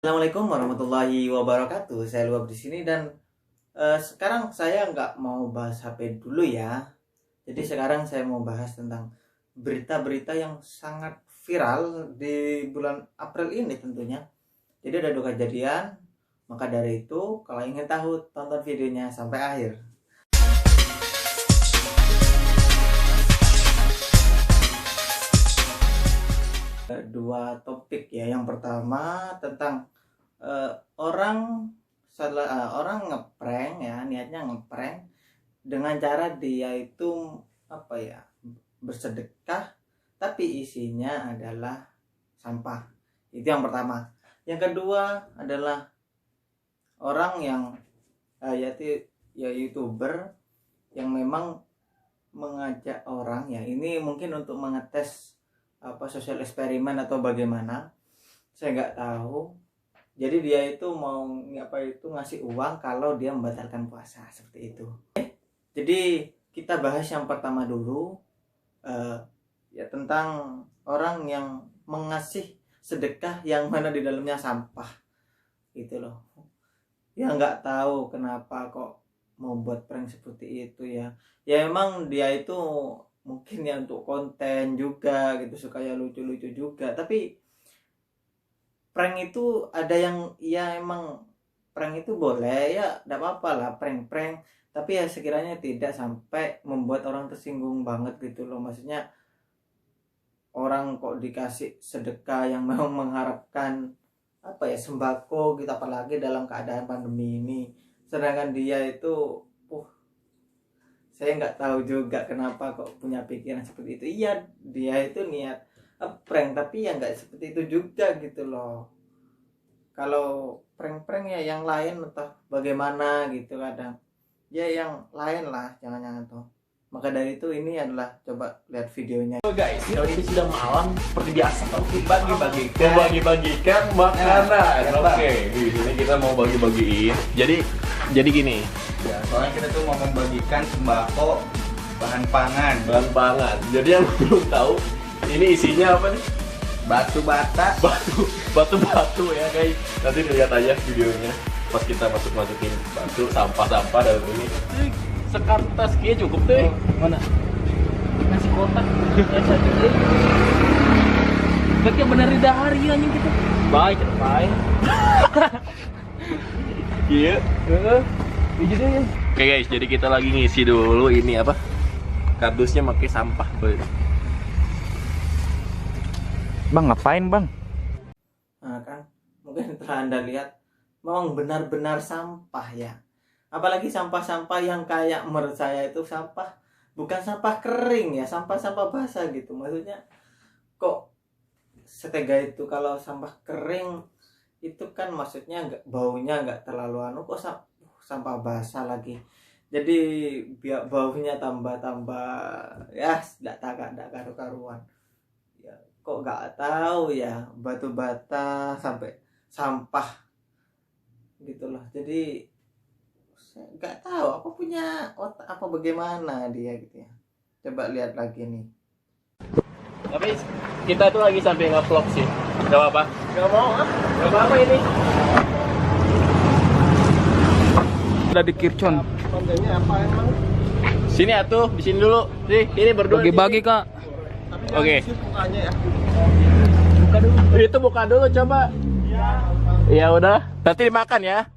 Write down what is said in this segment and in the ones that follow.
Assalamualaikum warahmatullahi wabarakatuh. Saya Luab di sini dan sekarang saya nggak mau bahas HP dulu ya. Jadi sekarang saya mau bahas tentang berita-berita yang sangat viral di bulan April ini tentunya. Jadi ada dua kejadian. Maka dari itu, kalau ingin tahu, tonton videonya sampai akhir. Dua topik ya. Yang pertama tentang orang ngeprank ya, niatnya ngeprank dengan cara dia itu bersedekah tapi isinya adalah sampah. Itu yang pertama. Yang kedua adalah orang yang yaitu YouTuber yang memang mengajak orang ya, ini mungkin untuk mengetes sosial eksperimen atau bagaimana, saya nggak tahu. Jadi dia itu mau ngasih uang kalau dia membatalkan puasa seperti itu. Jadi kita bahas yang pertama dulu, ya tentang orang yang mengasih sedekah yang mana di dalamnya sampah gitu loh. Ya nggak tahu kenapa kok mau buat prank seperti itu ya. Ya emang dia itu mungkin ya untuk konten juga gitu, supaya lucu-lucu juga. Tapi prank itu ada yang ya emang prank itu boleh ya, tidak apa-apa lah prank-prank, tapi ya sekiranya tidak sampai membuat orang tersinggung banget gitu loh. Maksudnya orang kok dikasih sedekah yang memang mengharapkan sembako gitu, apalagi dalam keadaan pandemi ini, sedangkan dia itu saya nggak tahu juga kenapa kok punya pikiran seperti itu. Iya, dia itu niat prank, tapi ya nggak seperti itu juga gitu loh. Kalau prank-prank ya yang lain entah bagaimana gitu kadang. Ya yang lain lah, jangan-jangan tuh. Maka dari itu ini adalah, coba lihat videonya. So guys, kalau ini sudah malam seperti biasa bagi-bagikan makanan. Oke, di sini kita mau bagi-bagiin. Jadi gini. Ya, soalnya kita tuh mau membagikan sembako bahan pangan. Jadi yang belum tahu, ini isinya apa nih? Batu bata. Batu ya guys. Nanti dilihat aja videonya. Pas kita masukin batu, sampah-sampah dalam ini. Sekartas kayaknya cukup deh. Mana? Nasi kotak. Ya satu deh. Baiknya benar di hari anjing kita. Baik. Iya. Oke guys, jadi kita lagi ngisi dulu ini apa? Kardusnya pakai sampah. Bang, ngapain bang? Nah kan, mungkin telah Anda lihat, memang benar-benar sampah ya. Apalagi sampah-sampah yang kayak menurut saya itu sampah, bukan sampah kering ya, sampah-sampah basah gitu. Maksudnya kok setega itu. Kalau sampah kering itu kan maksudnya baunya nggak terlalu kok sampah basah lagi. Jadi biar baunya tambah ya nggak karu-karuan. Ya, kok nggak tahu ya, batu bata sampai sampah gitu loh. Jadi saya nggak tahu apa punya otak apa bagaimana dia gitu ya. Coba lihat lagi nih. Tapi kita tuh lagi sampai nge-vlog sih. Gak apa-apa. Gak apa-apa ini. Udah di Kircon. Kontennya apa emang? Sini atuh, di sini dulu. Ini berdua. Bagi-bagi kak. Oke. Mukanya ya. Buka dulu. Itu buka dulu coba. Ya udah, nanti dimakan ya.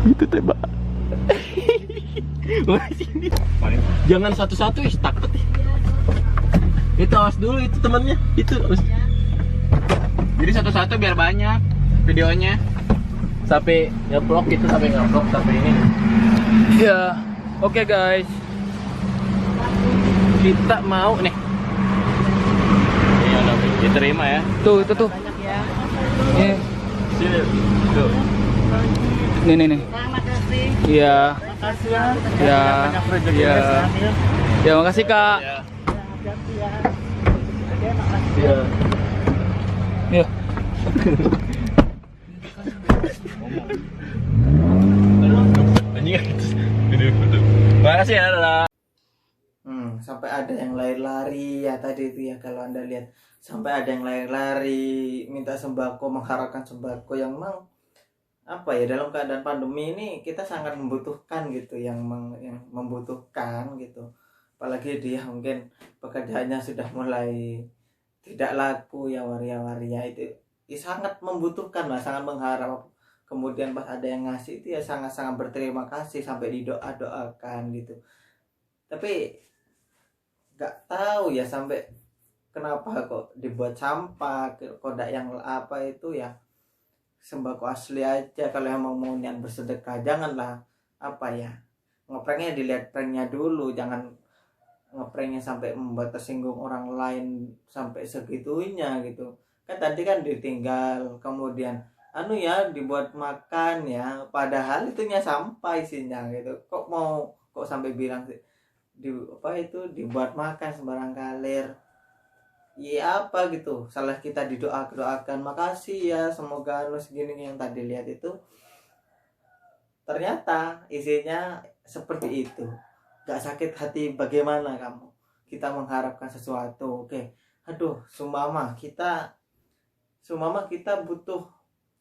Itu tebak. Sini. Jangan satu-satu takut. Itu awas dulu, itu temannya. Itu. Jadi satu-satu biar banyak videonya. Sampai nge-vlog itu, sampai nge-vlog sampai ini. Iya. Oke guys. Kita mau nih. Iya, diterima ya. Tuh, itu tuh. Nih. Sini. Tuh. Nih. Iya. Makasih ya. Ya. Iya. Ya, makasih kak. Ya. Iya. Iya. Anjing. Makasih ya, Lala. sampai ada yang lari-lari ya tadi itu ya, kalau Anda lihat sampai ada yang lari-lari minta sembako, mengharapkan sembako yang memang apa ya, dalam keadaan pandemi ini kita sangat membutuhkan gitu, yang membutuhkan gitu. Apalagi dia mungkin pekerjaannya sudah mulai tidak laku ya, waria-waria itu ya, sangat membutuhkan lah, sangat mengharap. Kemudian pas ada yang ngasih itu ya sangat-sangat berterima kasih sampai didoa-doakan gitu. Tapi nggak tahu ya sampai kenapa kok dibuat sampah, kok tidak yang apa itu ya, sembako asli aja. Kalau emang mau niat bersedekah, janganlah apa ya, ngepranknya dilihat pranknya dulu, jangan ngepranknya sampai membuat tersinggung orang lain sampai segitunya gitu. Kan tadi kan ditinggal, kemudian anu ya dibuat makan ya, padahal itunya sampah isinya gitu. Kok sampai bilang sih di apa itu dibuat makan sembarang kalir. Iya apa gitu, salah kita didoakan, makasih ya semoga anu segini yang tadi lihat itu ternyata isinya seperti itu. Gak sakit hati bagaimana kamu, kita mengharapkan sesuatu, oke, aduh sumama kita butuh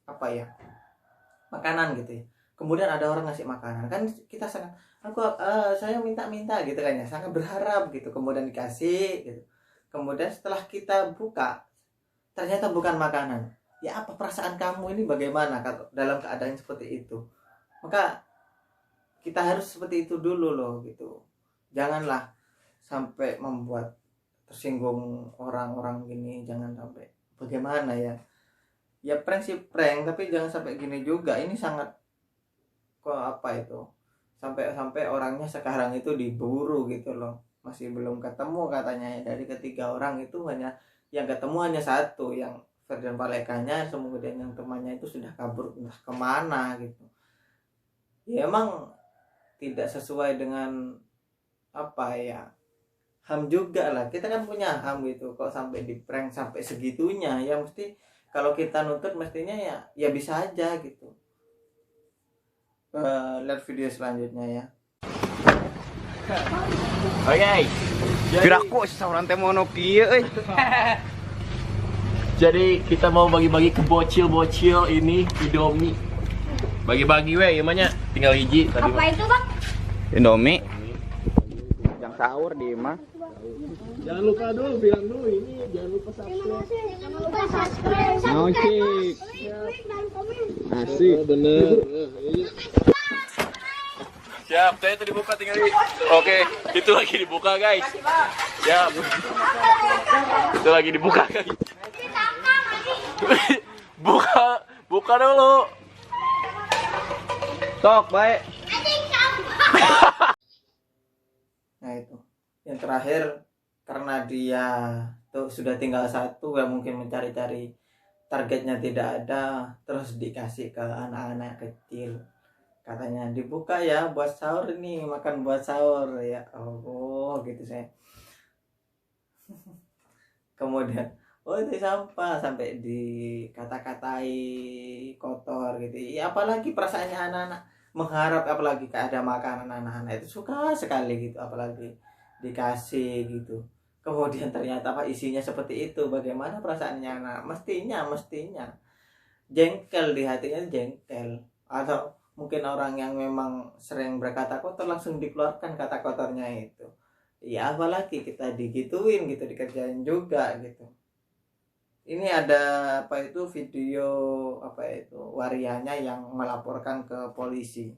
apa ya, makanan gitu ya, kemudian ada orang ngasih makanan, kan kita sangat saya minta gitu kan ya, sangat berharap gitu, kemudian dikasih gitu, kemudian setelah kita buka ternyata bukan makanan, ya apa perasaan kamu ini, bagaimana kalau dalam keadaan seperti itu? Maka kita harus seperti itu dulu loh gitu, janganlah sampai membuat tersinggung orang-orang gini, jangan sampai bagaimana ya. Ya prank sih prank, tapi jangan sampai gini juga. Ini sangat kok apa itu, sampai orangnya sekarang itu diburu gitu loh, masih belum ketemu katanya ya. Dari ketiga orang itu hanya yang ketemu hanya satu, yang Ferdian Palekanya, kemudian yang temannya itu sudah kabur entah kemana gitu. Ya emang tidak sesuai dengan apa ya, HAM juga lah, kita kan punya HAM gitu. Kok sampai di prank sampai segitunya ya, mesti kalau kita nuntut mestinya ya bisa aja gitu. Lihat video selanjutnya ya. Oke. Kiraku seorang teh mono kieu euy. Jadi kita mau bagi-bagi ke bocil-bocil ini Indomie. Bagi-bagi we, gimana? Tinggal hiji tadi. Apa itu, Bang? Indomie. Yang sahur di mah. Jangan lupa dulu bilang dulu ini, jangan lupa subscribe. Jangan lupa subscribe. Oke. Klik dan komen. Asik. Bener. Siap, saya itu dibuka tinggal di. Oke, itu lagi dibuka guys. Siap. Itu lagi dibuka guys. buka dulu. Sok, baik. Nah itu yang terakhir, karena dia tuh sudah tinggal satu, ya mungkin mencari-cari targetnya tidak ada, terus dikasih ke anak-anak kecil, katanya dibuka ya buat sahur, ini makan buat sahur ya. Oh gitu saya. Kemudian itu sampah, sampai dikata-katai kotor gitu ya. Apalagi perasaannya anak-anak mengharap, apalagi ada makanan, anak-anak itu suka sekali gitu, apalagi dikasih gitu, kemudian ternyata apa isinya seperti itu, bagaimana perasaannya anak? Mestinya jengkel, di hatinya jengkel. Atau mungkin orang yang memang sering berkata kotor langsung dikeluarkan kata kotornya itu ya, apalagi kita digituin gitu, dikerjain juga gitu. Ini ada apa itu video apa itu warianya yang melaporkan ke polisi.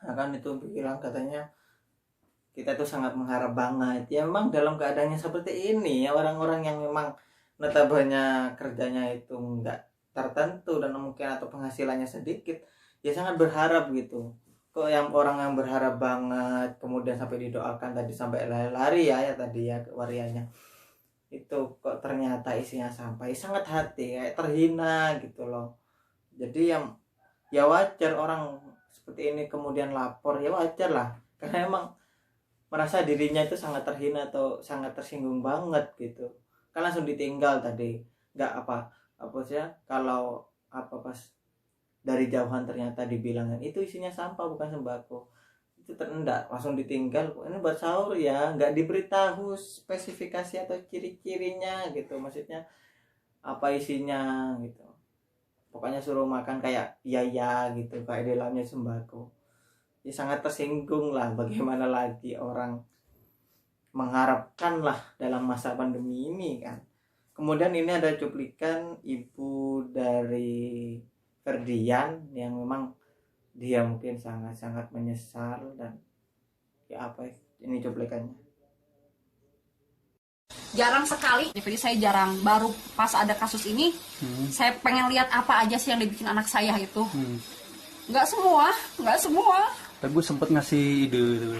Nah, kan itu bilang katanya kita tuh sangat mengharap banget. Ya memang dalam keadaannya seperti ini ya, orang-orang yang memang notabene kerjanya itu enggak tertentu dan mungkin atau penghasilannya sedikit, ya sangat berharap gitu. Kok yang orang yang berharap banget kemudian sampai didoakan tadi sampai lari-lari ya tadi ya warianya itu kok ternyata isinya sampah, ya sangat hati kayak terhina gitu loh. Jadi yang ya wajar orang seperti ini kemudian lapor, ya wajar lah karena emang merasa dirinya itu sangat terhina atau sangat tersinggung banget gitu, kan langsung ditinggal tadi. Nggak apa sih ya, kalau apa pas dari jauhan ternyata dibilangin itu isinya sampah bukan sembako, itu terendak langsung ditinggal. Ini buat sahur ya, nggak diberitahu spesifikasi atau ciri-cirinya gitu, maksudnya apa isinya gitu, pokoknya suruh makan kayak ya gitu kayak di dalamnya sembako. Ya sangat tersinggung lah, bagaimana lagi orang mengharapkan lah dalam masa pandemi ini kan. Kemudian ini ada cuplikan ibu dari Ferdian yang memang dia mungkin sangat-sangat menyesal dan ya apa ya, ini cuplikannya. Jarang sekali, jadi saya jarang, baru pas ada kasus ini saya pengen lihat apa aja sih yang dibikin anak saya itu. Nggak semua. Tapi gue sempet ngasih ide gitu.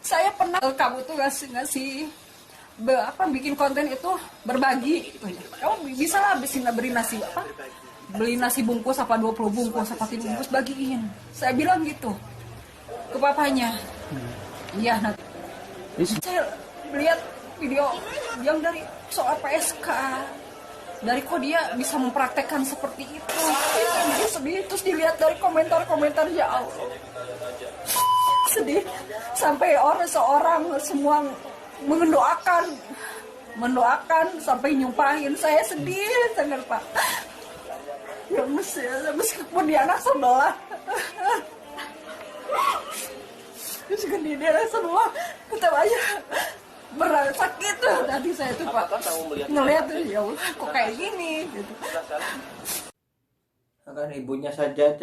Saya pernah kamu tuh ngasih bikin konten itu berbagi gitu ya. Kamu bisa lah beli nasi beli nasi bungkus apa 20 bungkus apa 30 bungkus bagiin. Saya bilang gitu ke papanya. Iya, saya lihat video yang dari soal PSK, dari kok dia bisa mempraktekkan seperti itu. Dia sedih, terus dilihat dari komentar-komentar, ya Allah, sedih sampai seorang semua mendoakan sampai nyumpahin. Saya sedih sangat Pak. Ya meskipun dia anak sebelah, meskipun dia anak sebelah, kita aja berat sakit tuh tadi saya tuh Pak ngeliat tuh, ya Allah kok kayak gini gitu. Kan ibunya saja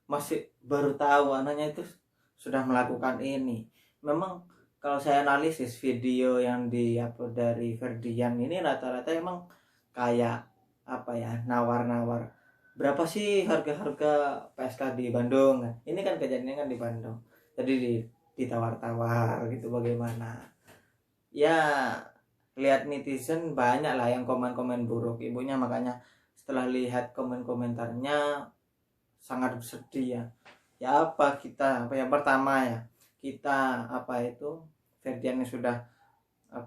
masih baru tahu anaknya itu sudah melakukan ini. Memang kalau saya analisis video yang diupload dari Ferdian ini rata-rata emang kayak apa ya, nawar-nawar berapa sih harga-harga PSK di Bandung. Ini kan kejadiannya kan di Bandung, jadi ditawar-tawar gitu. Bagaimana ya, lihat netizen banyak lah yang komen-komen buruk ibunya, makanya setelah lihat komen-komentarnya sangat bersedih ya. Ya apa yang pertama ya, kita Ferdian yang sudah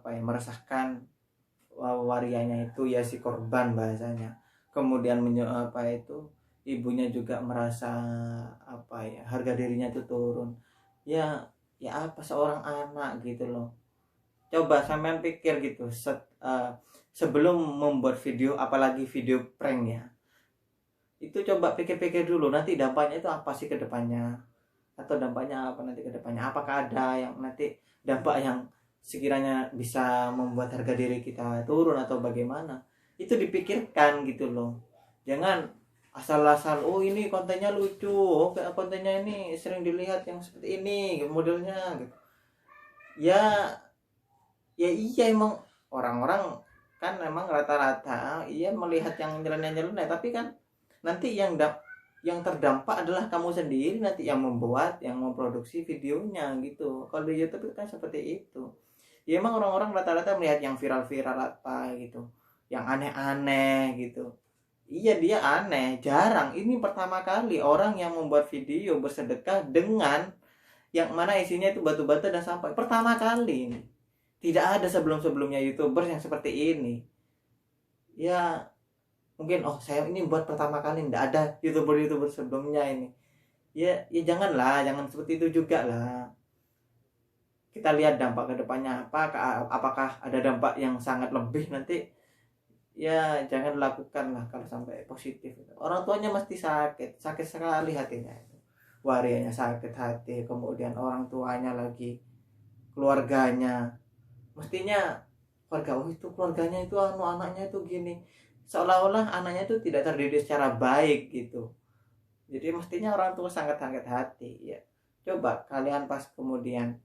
meresahkan warianya itu ya si korban bahasanya. Kemudian ibunya juga merasa harga dirinya itu turun. Ya apa seorang anak gitu loh. Coba sampean pikir gitu, sebelum membuat video, apalagi video prank ya, itu coba pikir-pikir dulu nanti dampaknya itu apa sih ke depannya, atau dampaknya apa nanti ke depannya. Apakah ada yang nanti dampak yang sekiranya bisa membuat harga diri kita turun atau bagaimana. Itu dipikirkan gitu loh. Jangan asal-asal ini kontennya lucu, kontennya ini sering dilihat yang seperti ini modelnya gitu. Ya iya, emang orang-orang kan memang rata-rata iya melihat yang nyeleneh-nyeleneh, tapi kan nanti yang terdampak adalah kamu sendiri nanti yang membuat, yang memproduksi videonya gitu. Kalau di YouTube kan seperti itu. Ya emang orang-orang rata-rata melihat yang viral-viral apa gitu, yang aneh-aneh gitu. Iya, dia aneh, jarang. Ini pertama kali orang yang membuat video bersedekah dengan yang mana isinya itu batu-batu dan sampah. Pertama kali ini. Tidak ada sebelum-sebelumnya YouTuber yang seperti ini. Ya mungkin saya ini buat pertama kali, tidak ada YouTuber sebelumnya ini. Ya jangan seperti itu juga lah. Kita lihat dampak ke depannya apakah ada dampak yang sangat lebih nanti. Ya jangan lakukan lah kalau sampai positif. Orang tuanya mesti sakit sekali hatinya. Warianya sakit hati, kemudian orang tuanya lagi, keluarganya. Mestinya keluarganya itu anaknya itu gini. Seolah-olah anaknya itu tidak terdidik secara baik gitu. Jadi mestinya orang tua sangat hati ya. Coba kalian pas kemudian,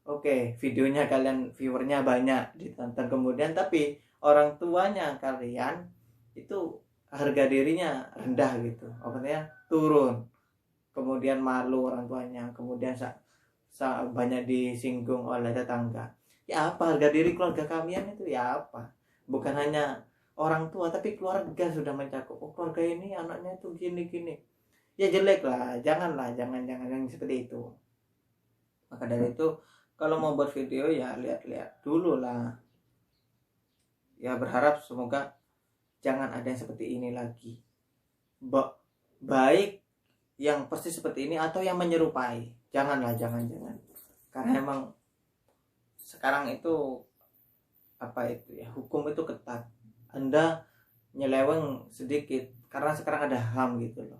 oke, videonya kalian viewernya banyak ditonton, kemudian tapi orang tuanya kalian itu harga dirinya rendah gitu, maksudnya turun, kemudian malu orang tuanya, kemudian banyak disinggung oleh tetangga. Ya apa harga diri keluarga kalian itu ya apa? Bukan hanya orang tua tapi keluarga sudah mencakup. Oh, keluarga ini anaknya tuh gini-gini. Ya jelek lah, jangan yang seperti itu. Maka dari itu kalau mau buat video ya lihat-lihat dulu lah. Ya berharap semoga jangan ada yang seperti ini lagi. Baik yang persis seperti ini atau yang menyerupai. Jangan. Karena emang sekarang itu hukum itu ketat. Anda nyeleweng sedikit karena sekarang ada HAM gitu loh.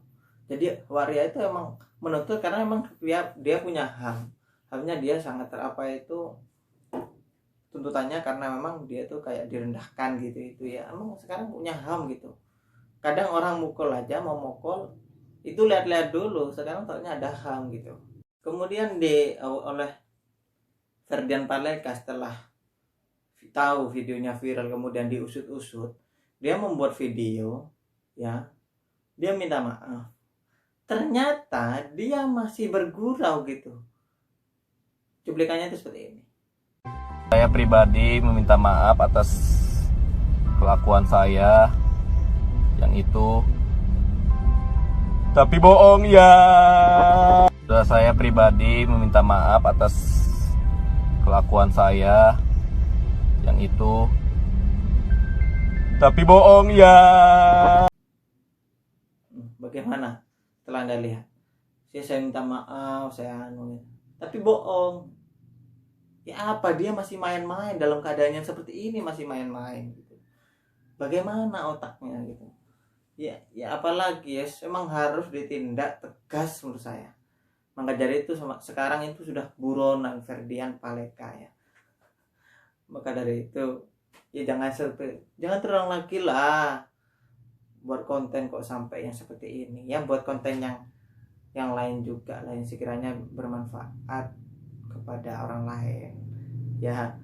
Jadi waria itu emang menuntut karena emang dia punya HAM. HAM-nya dia sangat tuntutannya karena memang dia tuh kayak direndahkan gitu ya. Emang sekarang punya HAM gitu. Kadang orang mukul aja, mau mukul itu lihat-lihat dulu. Sekarang soalnya ada HAM gitu. Kemudian oleh Ferdian Paleka setelah tahu videonya viral kemudian diusut-usut, dia membuat video ya, dia minta maaf. Ternyata dia masih bergurau gitu. Cuplikannya itu seperti ini. Saya pribadi meminta maaf atas kelakuan saya yang itu, tapi bohong ya. Saya pribadi meminta maaf atas kelakuan saya yang itu, tapi bohong ya. Bagaimana setelah Anda lihat? Saya minta maaf, tapi bohong. Ya apa, dia masih main-main dalam keadaan yang seperti ini, masih main-main gitu. Bagaimana otaknya gitu? Ya apalagi ya, memang harus ditindak tegas menurut saya. Maka dari itu sekarang itu sudah buronan Ferdian Paleka ya. Maka dari itu ya jangan terulang lagi lah buat konten kok sampai yang seperti ini. Ya buat konten yang lain juga lah yang sekiranya bermanfaat kepada orang lain. Ya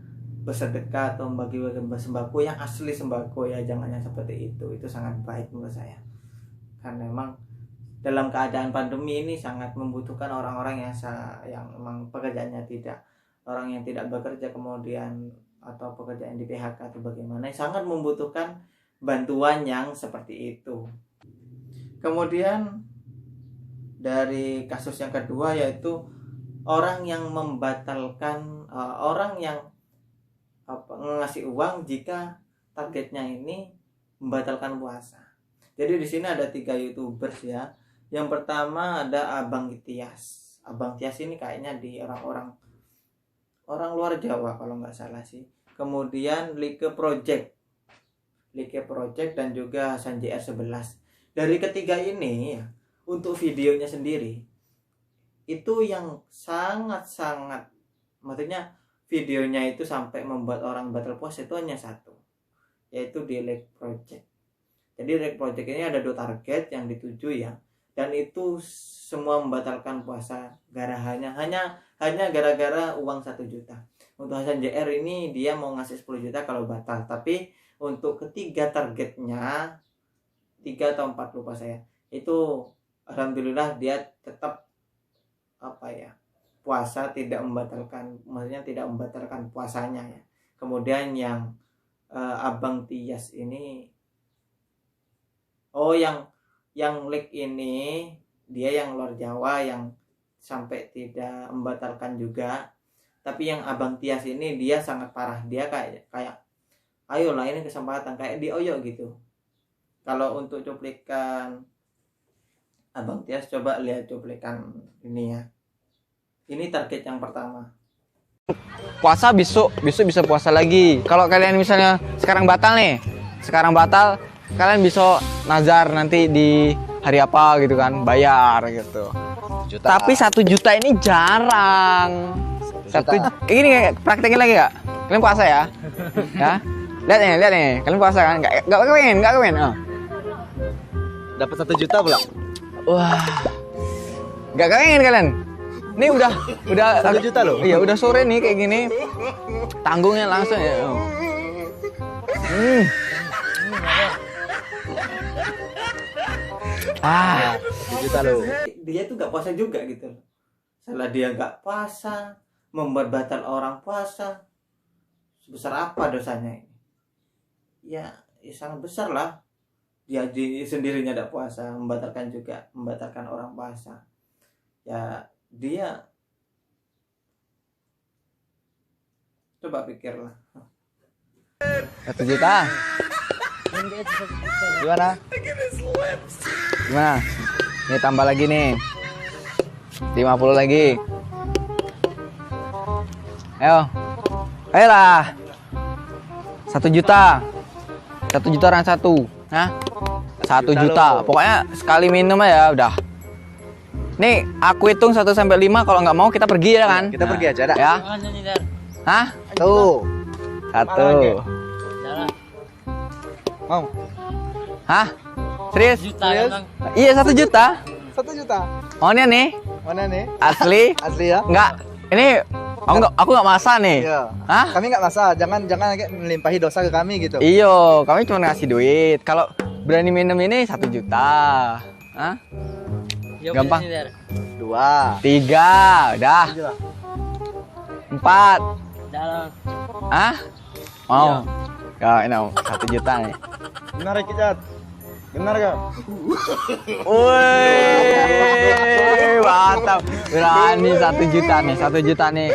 bersedekah atau membagi-bagi sembako yang asli sembako ya, jangan yang seperti itu. Itu sangat baik menurut saya. Karena memang dalam keadaan pandemi ini sangat membutuhkan orang-orang yang memang pekerjaannya orang yang tidak bekerja kemudian atau pekerjaan di PHK atau bagaimana, sangat membutuhkan bantuan yang seperti itu. Kemudian dari kasus yang kedua yaitu orang yang membatalkan, orang yang ngasih uang jika targetnya ini membatalkan puasa. Jadi di sini ada 3 YouTubers ya. Yang pertama ada Abang Tias. Abang Tias ini kayaknya di orang luar Jawa kalau nggak salah sih. Kemudian Like Project dan juga Hasan JR11. Dari ketiga ini ya, untuk videonya sendiri itu yang sangat maksudnya videonya itu sampai membuat orang batal puasa itu hanya satu, yaitu di Like Project. Jadi Like Project ini ada 2 target yang dituju ya, dan itu semua membatalkan puasa hanya gara-gara uang 1 juta. Untuk Hasan JR ini dia mau ngasih 10 juta kalau batal, tapi untuk ketiga targetnya 3 atau 4 lupa saya, itu alhamdulillah dia tetap puasa, tidak membatalkan, maksudnya tidak membatalkan puasanya ya. Kemudian yang Abang Tias ini, yang like ini dia yang luar Jawa yang sampai tidak membatalkan juga. Tapi yang Abang Tias ini dia sangat parah, dia kayak ayolah ini kesempatan, kayak dioyok gitu. Kalau untuk cuplikan Abang Tias, coba lihat cuplikan ini ya. Ini target yang pertama. Puasa besok bisa puasa lagi. Kalau kalian misalnya sekarang batal, kalian bisa nazar nanti di hari apa gitu kan, bayar gitu. Tapi 1 juta ini jarang. Ini praktekin lagi gak? Kalian puasa ya? Ya. Lihat nih, kalian puasa kan? Gak kawin. Dapat 1 juta pula. Wah. Gak kawin kalian? Nih udah 1 juta loh. Iya, udah sore nih kayak gini. Tanggungnya langsung ya. Ah, 1 juta loh. Dia tuh nggak puasa juga gitu loh. Setelah dia nggak puasa, membuat batal orang puasa, sebesar apa dosanya ini? Ya sangat besar lah. Dia sendirinya tidak puasa, membatalkan orang puasa. Ya dia coba pikirlah. 1 juta. Gimana? Gimana? Nih tambah lagi nih. 50 lagi. Ayo. Ayolah. 1 juta. 1 juta orang satu. Hah? 1 juta. Pokoknya sekali minum aja udah. Nih, aku hitung 1 sampai 5, kalau nggak mau kita pergi ya kan? Kita pergi aja dah. Ya. Hah? Tuh. 1. Mau? Hah? Serius? Serius? Iya 1 juta. 1 juta. Maunya nih? Mana nih? Asli? Asli ya? Enggak. Ini aku nggak masak nih. Iya. Hah? Kami nggak masalah. Jangan melimpahi dosa ke kami gitu. Iyo, kami cuma ngasih duit. Kalau berani minum ini 1 juta. Hah? Gampang. 2. 3, udah. 4. Hah? Mau? Ya, ini 1 juta nih. Benar ya kita. Benar gak? Wih, mantap. Berani 1 juta nih, 1 juta nih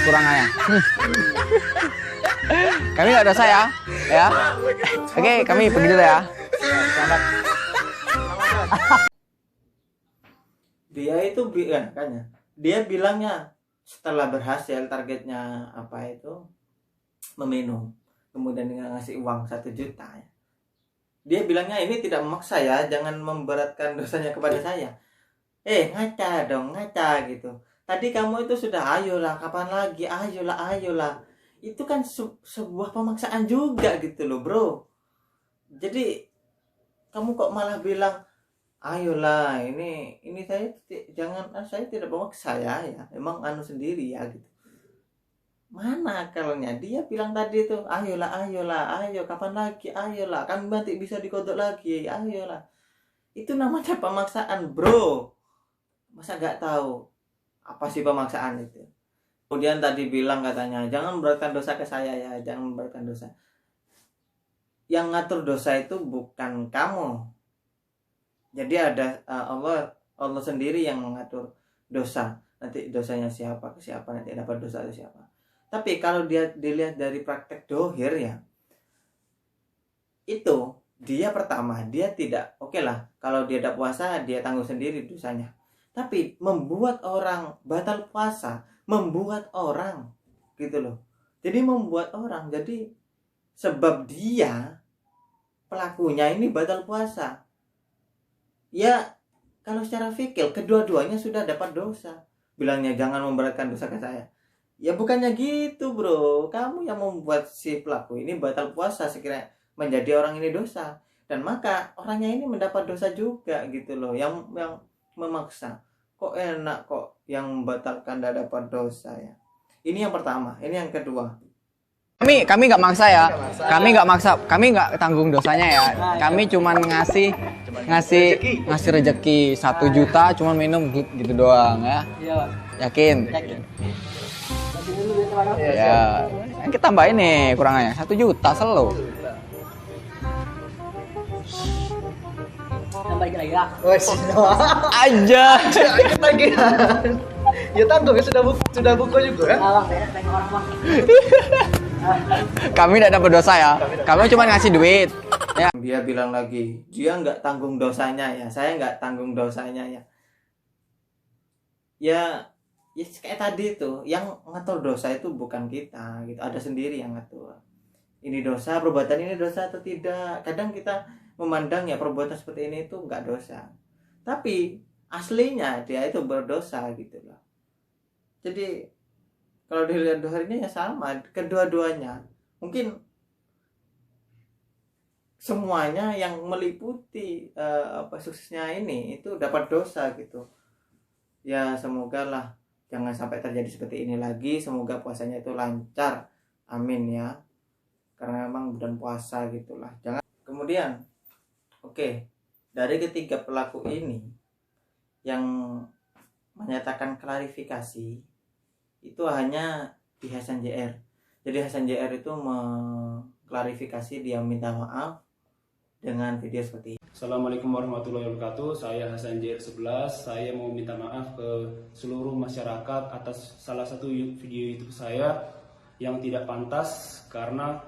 kurangannya. Kami nggak dosa ya, ya. Oke, kami pergi dulu ya. Dia itu makanya dia bilangnya setelah berhasil targetnya apa itu meminum, kemudian dengan ngasih uang 1 juta ya. Dia bilangnya ini tidak memaksa ya, jangan memberatkan dosanya kepada saya. Ngaca dong, ngaca gitu. Tadi kamu itu sudah ayolah, kapan lagi, ayolah. Itu kan sebuah pemaksaan juga gitu loh bro. Jadi kamu kok malah bilang ayolah, ini saya tidak memaksa ya, emang sendiri ya gitu. Mana akalnya? Dia bilang tadi tuh, ayolah, ayo, kapan lagi, ayolah, kan nanti bisa dikodok lagi, ayolah. Itu namanya pemaksaan, bro. Masa gak tahu apa sih pemaksaan itu? Kemudian tadi bilang katanya, jangan memberatkan dosa ke saya ya, jangan memberatkan dosa. Yang ngatur dosa itu bukan kamu. Jadi ada Allah sendiri yang mengatur dosa. Nanti dosanya siapa ke siapa, nanti dapat dosa ke siapa. Tapi kalau dia dilihat dari praktek dohir ya, itu dia pertama dia tidak oke lah kalau dia ada puasa dia tanggung sendiri dosanya. Tapi membuat orang batal puasa, membuat orang gitu loh. Jadi membuat orang jadi sebab dia pelakunya ini batal puasa. Ya kalau secara fikih kedua-duanya sudah dapat dosa. Bilangnya jangan memberatkan dosa ke saya. Ya bukannya gitu bro, kamu yang membuat si pelaku ini batal puasa sekiranya menjadi orang ini dosa, dan maka orangnya ini mendapat dosa juga gitu loh. Yang memaksa kok enak kok, yang membatalkan tidak dapat dosa ya. Ini yang pertama. Ini yang kedua, Kami nggak maksa ya, kami nggak maksa, kami nggak tanggung dosanya ya. Kami cuman ngasih rezeki 1 juta, cuman minum gitu doang ya. Yakin? Ya, kita tambahin nih kurangannya 1 juta selalu. Aja. Ketagihan. Ya tanggung ya, sudah buku juga kan? Kami tidak dapat dosa ya. Kami cuma ngasih duit. Ya. dia bilang lagi dia nggak tanggung dosanya ya, saya nggak tanggung dosanya ya. Ya kayak tadi tuh, yang ngatur dosa itu bukan kita gitu, ada sendiri yang ngatur. Ini dosa, perbuatan ini dosa atau tidak. Kadang kita memandang ya perbuatan seperti ini itu nggak dosa, tapi aslinya dia itu berdosa gitu loh. Jadi kalau dilihat dohirnya ya sama, kedua-duanya mungkin semuanya yang meliputi suksesnya ini itu dapat dosa gitu. Ya semoga lah jangan sampai terjadi seperti ini lagi. Semoga puasanya itu lancar, amin ya, karena memang bulan puasa gitulah. Jangan kemudian oke, dari ketiga pelaku ini yang menyatakan klarifikasi itu hanya di Hasan JR. Jadi Hasan JR itu mengklarifikasi, dia minta maaf dengan video seperti ini. Assalamualaikum warahmatullahi wabarakatuh. Saya Hasan JR11. Saya mau minta maaf ke seluruh masyarakat atas salah satu video YouTube saya yang tidak pantas, karena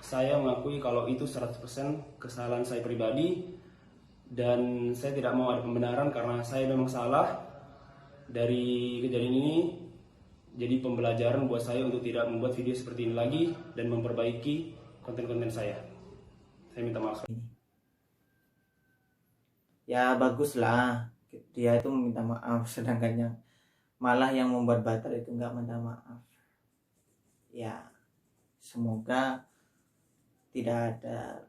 saya mengakui kalau itu 100% kesalahan saya pribadi dan saya tidak mau ada pembenaran karena saya memang salah dari kejadian ini. Jadi pembelajaran buat saya untuk tidak membuat video seperti ini lagi dan memperbaiki konten-konten saya. Saya minta maaf. Ya baguslah dia itu meminta maaf, sedangkan yang malah yang membuat batal itu nggak minta maaf. Ya semoga tidak ada.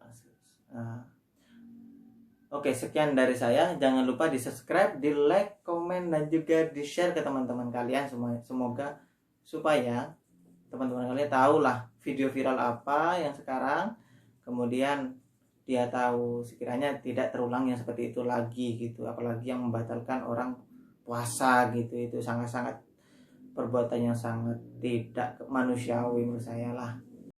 Oke, sekian dari saya. Jangan lupa di subscribe, di like, komen, dan juga di share ke teman-teman kalian semua. Semoga supaya teman-teman kalian tahulah video viral apa yang sekarang, kemudian dia tahu sekiranya tidak terulang yang seperti itu lagi gitu. Apalagi yang membatalkan orang puasa gitu, itu sangat-sangat perbuatan yang sangat tidak manusiawi menurut saya lah.